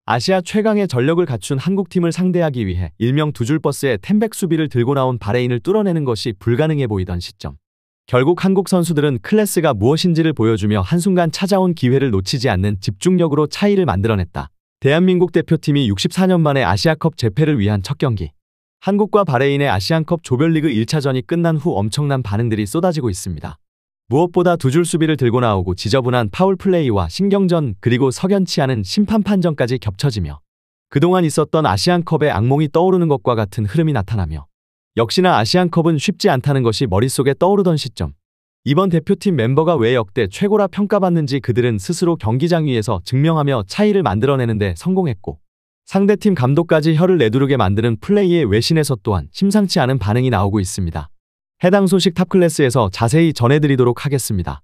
아시아 최강의 전력을 갖춘 한국팀을 상대하기 위해 일명 두 줄 버스의 템백 수비를 들고 나온 바레인을 뚫어내는 것이 불가능해 보이던 시점. 결국 한국 선수들은 클래스가 무엇인지를 보여주며 한순간 찾아온 기회를 놓치지 않는 집중력으로 차이를 만들어냈다. 대한민국 대표팀이 64년 만에 아시아컵 재패를 위한 첫 경기. 한국과 바레인의 아시안컵 조별리그 1차전이 끝난 후 엄청난 반응들이 쏟아지고 있습니다. 무엇보다 두 줄 수비를 들고 나오고 지저분한 파울 플레이와 신경전 그리고 석연치 않은 심판 판정까지 겹쳐지며 그동안 있었던 아시안컵의 악몽이 떠오르는 것과 같은 흐름이 나타나며 역시나 아시안컵은 쉽지 않다는 것이 머릿속에 떠오르던 시점. 이번 대표팀 멤버가 왜 역대 최고라 평가받는지 그들은 스스로 경기장 위에서 증명하며 차이를 만들어내는 데 성공했고 상대팀 감독까지 혀를 내두르게 만드는 플레이의 외신에서 또한 심상치 않은 반응이 나오고 있습니다. 해당 소식 탑클래스에서 자세히 전해드리도록 하겠습니다.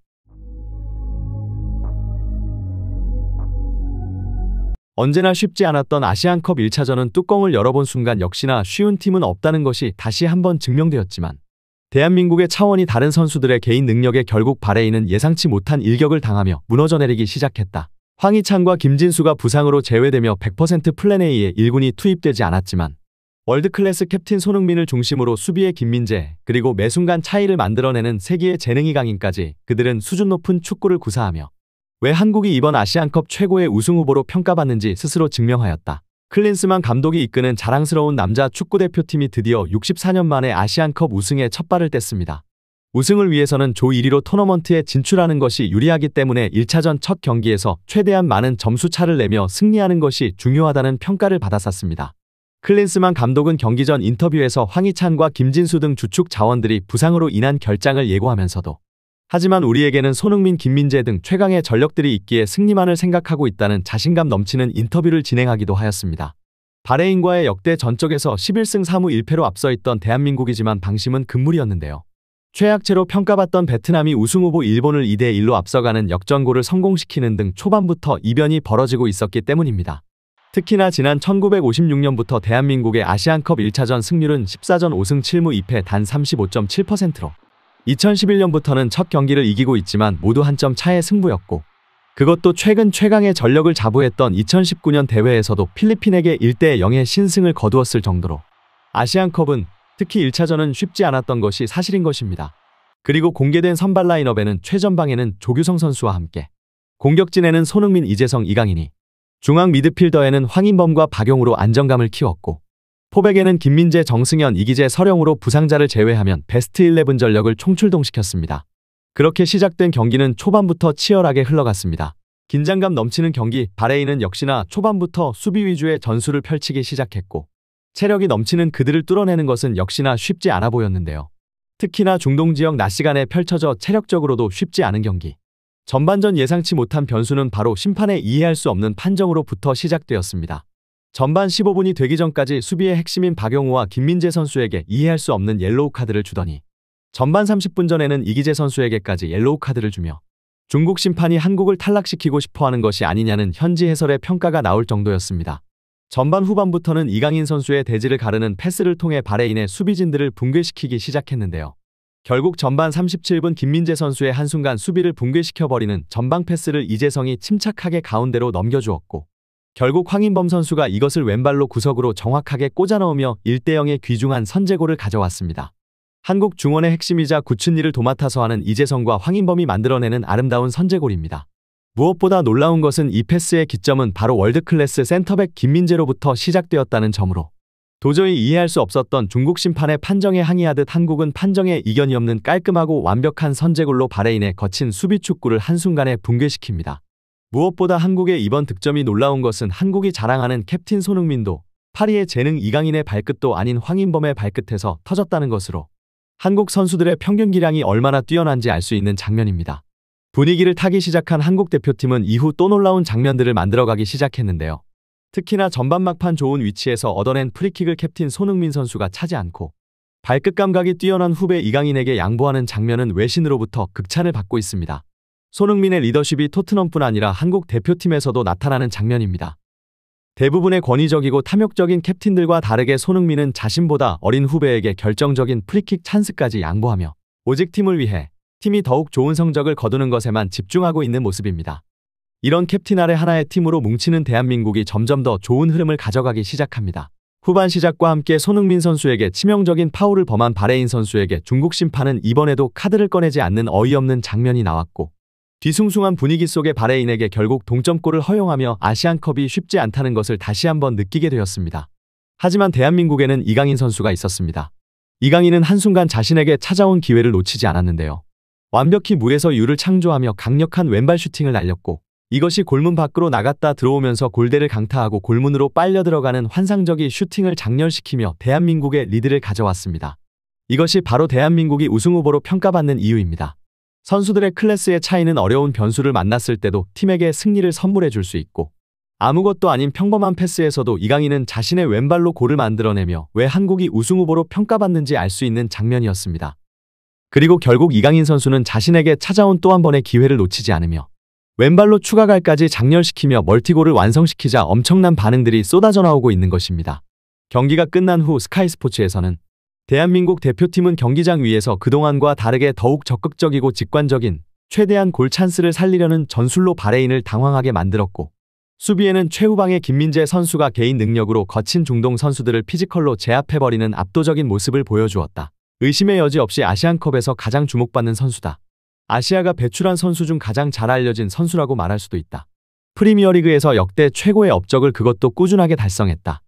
언제나 쉽지 않았던 아시안컵 1차전은 뚜껑을 열어본 순간 역시나 쉬운 팀은 없다는 것이 다시 한번 증명되었지만 대한민국의 차원이 다른 선수들의 개인 능력에 결국 바레인은 예상치 못한 일격을 당하며 무너져 내리기 시작했다. 황희찬과 김진수가 부상으로 제외되며 100% 플랜 A에 1군이 투입되지 않았지만 월드클래스 캡틴 손흥민을 중심으로 수비의 김민재 그리고 매 순간 차이를 만들어내는 세기의 재능 이강인까지 그들은 수준 높은 축구를 구사하며 왜 한국이 이번 아시안컵 최고의 우승 후보로 평가받는지 스스로 증명하였다. 클린스만 감독이 이끄는 자랑스러운 남자 축구대표팀이 드디어 64년 만에 아시안컵 우승에 첫발을 뗐습니다. 우승을 위해서는 조 1위로 토너먼트에 진출하는 것이 유리하기 때문에 1차전 첫 경기에서 최대한 많은 점수 차를 내며 승리하는 것이 중요하다는 평가를 받았었습니다. 클린스만 감독은 경기 전 인터뷰에서 황희찬과 김진수 등 주축 자원들이 부상으로 인한 결장을 예고하면서도 하지만 우리에게는 손흥민, 김민재 등 최강의 전력들이 있기에 승리만을 생각하고 있다는 자신감 넘치는 인터뷰를 진행하기도 하였습니다. 바레인과의 역대 전적에서 11승 4무 1패로 앞서 있던 대한민국이지만 방심은 금물이었는데요. 최약체로 평가받던 베트남이 우승후보 일본을 2대1로 앞서가는 역전골을 성공시키는 등 초반부터 이변이 벌어지고 있었기 때문입니다. 특히나 지난 1956년부터 대한민국의 아시안컵 1차전 승률은 14전 5승 7무 2패 단 35.7%로 2011년부터는 첫 경기를 이기고 있지만 모두 한 점 차의 승부였고 그것도 최근 최강의 전력을 자부했던 2019년 대회에서도 필리핀에게 1대0의 신승을 거두었을 정도로 아시안컵은 특히 1차전은 쉽지 않았던 것이 사실인 것입니다. 그리고 공개된 선발 라인업에는 최전방에는 조규성 선수와 함께 공격진에는 손흥민, 이재성, 이강인이 중앙 미드필더에는 황인범과 박용우로 안정감을 키웠고 포백에는 김민재, 정승현, 이기재, 서령우로 부상자를 제외하면 베스트 11 전력을 총출동시켰습니다. 그렇게 시작된 경기는 초반부터 치열하게 흘러갔습니다. 긴장감 넘치는 경기, 바레인은 역시나 초반부터 수비 위주의 전술을 펼치기 시작했고 체력이 넘치는 그들을 뚫어내는 것은 역시나 쉽지 않아 보였는데요. 특히나 중동 지역 낮 시간에 펼쳐져 체력적으로도 쉽지 않은 경기. 전반전 예상치 못한 변수는 바로 심판의 이해할 수 없는 판정으로부터 시작되었습니다. 전반 15분이 되기 전까지 수비의 핵심인 박용우와 김민재 선수에게 이해할 수 없는 옐로우 카드를 주더니 전반 30분 전에는 이기재 선수에게까지 옐로우 카드를 주며 중국 심판이 한국을 탈락시키고 싶어하는 것이 아니냐는 현지 해설의 평가가 나올 정도였습니다. 전반 후반부터는 이강인 선수의 대지를 가르는 패스를 통해 바레인의 수비진들을 붕괴시키기 시작했는데요. 결국 전반 37분 김민재 선수의 한순간 수비를 붕괴시켜버리는 전방 패스를 이재성이 침착하게 가운데로 넘겨주었고 결국 황인범 선수가 이것을 왼발로 구석으로 정확하게 꽂아넣으며 1대0의 귀중한 선제골을 가져왔습니다. 한국 중원의 핵심이자 구춘리를 도맡아서 하는 이재성과 황인범이 만들어내는 아름다운 선제골입니다. 무엇보다 놀라운 것은 이 패스의 기점은 바로 월드클래스 센터백 김민재로부터 시작되었다는 점으로 도저히 이해할 수 없었던 중국 심판의 판정에 항의하듯 한국은 판정에 이견이 없는 깔끔하고 완벽한 선제골로 바레인의 거친 수비 축구를 한순간에 붕괴시킵니다. 무엇보다 한국의 이번 득점이 놀라운 것은 한국이 자랑하는 캡틴 손흥민도 파리의 재능 이강인의 발끝도 아닌 황인범의 발끝에서 터졌다는 것으로 한국 선수들의 평균 기량이 얼마나 뛰어난지 알 수 있는 장면입니다. 분위기를 타기 시작한 한국 대표팀은 이후 또 놀라운 장면들을 만들어가기 시작했는데요. 특히나 전반 막판 좋은 위치에서 얻어낸 프리킥을 캡틴 손흥민 선수가 차지 않고 발끝 감각이 뛰어난 후배 이강인에게 양보하는 장면은 외신으로부터 극찬을 받고 있습니다. 손흥민의 리더십이 토트넘뿐 아니라 한국 대표팀에서도 나타나는 장면입니다. 대부분의 권위적이고 탐욕적인 캡틴들과 다르게 손흥민은 자신보다 어린 후배에게 결정적인 프리킥 찬스까지 양보하며 오직 팀을 위해 팀이 더욱 좋은 성적을 거두는 것에만 집중하고 있는 모습입니다. 이런 캡틴 아래 하나의 팀으로 뭉치는 대한민국이 점점 더 좋은 흐름을 가져가기 시작합니다. 후반 시작과 함께 손흥민 선수에게 치명적인 파울을 범한 바레인 선수에게 중국 심판은 이번에도 카드를 꺼내지 않는 어이없는 장면이 나왔고, 뒤숭숭한 분위기 속에 바레인에게 결국 동점골을 허용하며 아시안컵이 쉽지 않다는 것을 다시 한번 느끼게 되었습니다. 하지만 대한민국에는 이강인 선수가 있었습니다. 이강인은 한순간 자신에게 찾아온 기회를 놓치지 않았는데요. 완벽히 물에서 유를 창조하며 강력한 왼발 슈팅을 날렸고, 이것이 골문 밖으로 나갔다 들어오면서 골대를 강타하고 골문으로 빨려 들어가는 환상적인 슈팅을 장렬시키며 대한민국의 리드를 가져왔습니다. 이것이 바로 대한민국이 우승 후보로 평가받는 이유입니다. 선수들의 클래스의 차이는 어려운 변수를 만났을 때도 팀에게 승리를 선물해 줄 수 있고, 아무것도 아닌 평범한 패스에서도 이강인은 자신의 왼발로 골을 만들어내며 왜 한국이 우승 후보로 평가받는지 알 수 있는 장면이었습니다. 그리고 결국 이강인 선수는 자신에게 찾아온 또 한 번의 기회를 놓치지 않으며 왼발로 추가갈까지 장렬시키며 멀티골을 완성시키자 엄청난 반응들이 쏟아져 나오고 있는 것입니다. 경기가 끝난 후 스카이스포츠에서는 대한민국 대표팀은 경기장 위에서 그동안과 다르게 더욱 적극적이고 직관적인 최대한 골 찬스를 살리려는 전술로 바레인을 당황하게 만들었고, 수비에는 최후방의 김민재 선수가 개인 능력으로 거친 중동 선수들을 피지컬로 제압해버리는 압도적인 모습을 보여주었다. 의심의 여지 없이 아시안컵에서 가장 주목받는 선수다. 아시아가 배출한 선수 중 가장 잘 알려진 선수라고 말할 수도 있다. 프리미어리그에서 역대 최고의 업적을 그것도 꾸준하게 달성했다.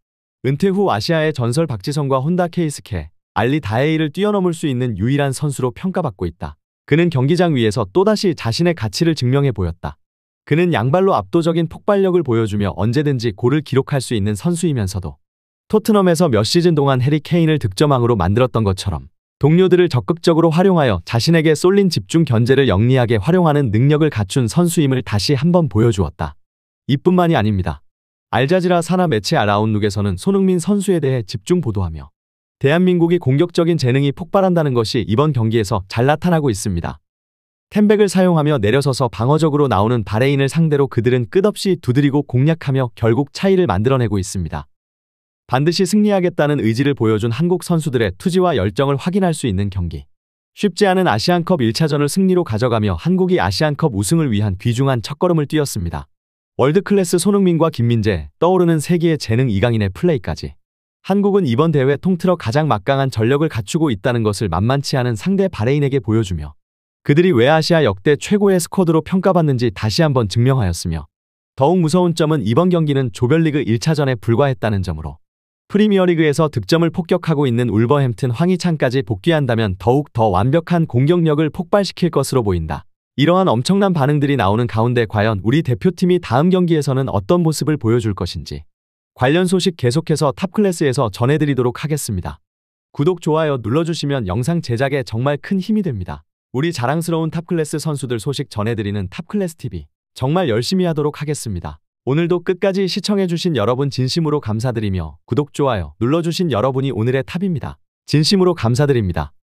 은퇴 후 아시아의 전설 박지성과 혼다 케이스케, 알리 다헤이를 뛰어넘을 수 있는 유일한 선수로 평가받고 있다. 그는 경기장 위에서 또다시 자신의 가치를 증명해 보였다. 그는 양발로 압도적인 폭발력을 보여주며 언제든지 골을 기록할 수 있는 선수이면서도 토트넘에서 몇 시즌 동안 해리 케인을 득점왕으로 만들었던 것처럼 동료들을 적극적으로 활용하여 자신에게 쏠린 집중 견제를 영리하게 활용하는 능력을 갖춘 선수임을 다시 한번 보여주었다. 이뿐만이 아닙니다. 알자지라 산하 매체 알아웃룩에서는 손흥민 선수에 대해 집중 보도하며 대한민국이 공격적인 재능이 폭발한다는 것이 이번 경기에서 잘 나타나고 있습니다. 템백을 사용하며 내려서서 방어적으로 나오는 바레인을 상대로 그들은 끝없이 두드리고 공략하며 결국 차이를 만들어내고 있습니다. 반드시 승리하겠다는 의지를 보여준 한국 선수들의 투지와 열정을 확인할 수 있는 경기. 쉽지 않은 아시안컵 1차전을 승리로 가져가며 한국이 아시안컵 우승을 위한 귀중한 첫걸음을 뛰었습니다. 월드클래스 손흥민과 김민재, 떠오르는 세기의 재능 이강인의 플레이까지. 한국은 이번 대회 통틀어 가장 막강한 전력을 갖추고 있다는 것을 만만치 않은 상대 바레인에게 보여주며 그들이 왜 아시아 역대 최고의 스쿼드로 평가받는지 다시 한번 증명하였으며, 더욱 무서운 점은 이번 경기는 조별리그 1차전에 불과했다는 점으로 프리미어리그에서 득점을 폭격하고 있는 울버햄튼 황희찬까지 복귀한다면 더욱 더 완벽한 공격력을 폭발시킬 것으로 보인다. 이러한 엄청난 반응들이 나오는 가운데 과연 우리 대표팀이 다음 경기에서는 어떤 모습을 보여줄 것인지 관련 소식 계속해서 탑클래스에서 전해드리도록 하겠습니다. 구독, 좋아요 눌러주시면 영상 제작에 정말 큰 힘이 됩니다. 우리 자랑스러운 탑클래스 선수들 소식 전해드리는 탑클래스TV 정말 열심히 하도록 하겠습니다. 오늘도 끝까지 시청해주신 여러분 진심으로 감사드리며 구독, 좋아요 눌러주신 여러분이 오늘의 탑입니다. 진심으로 감사드립니다.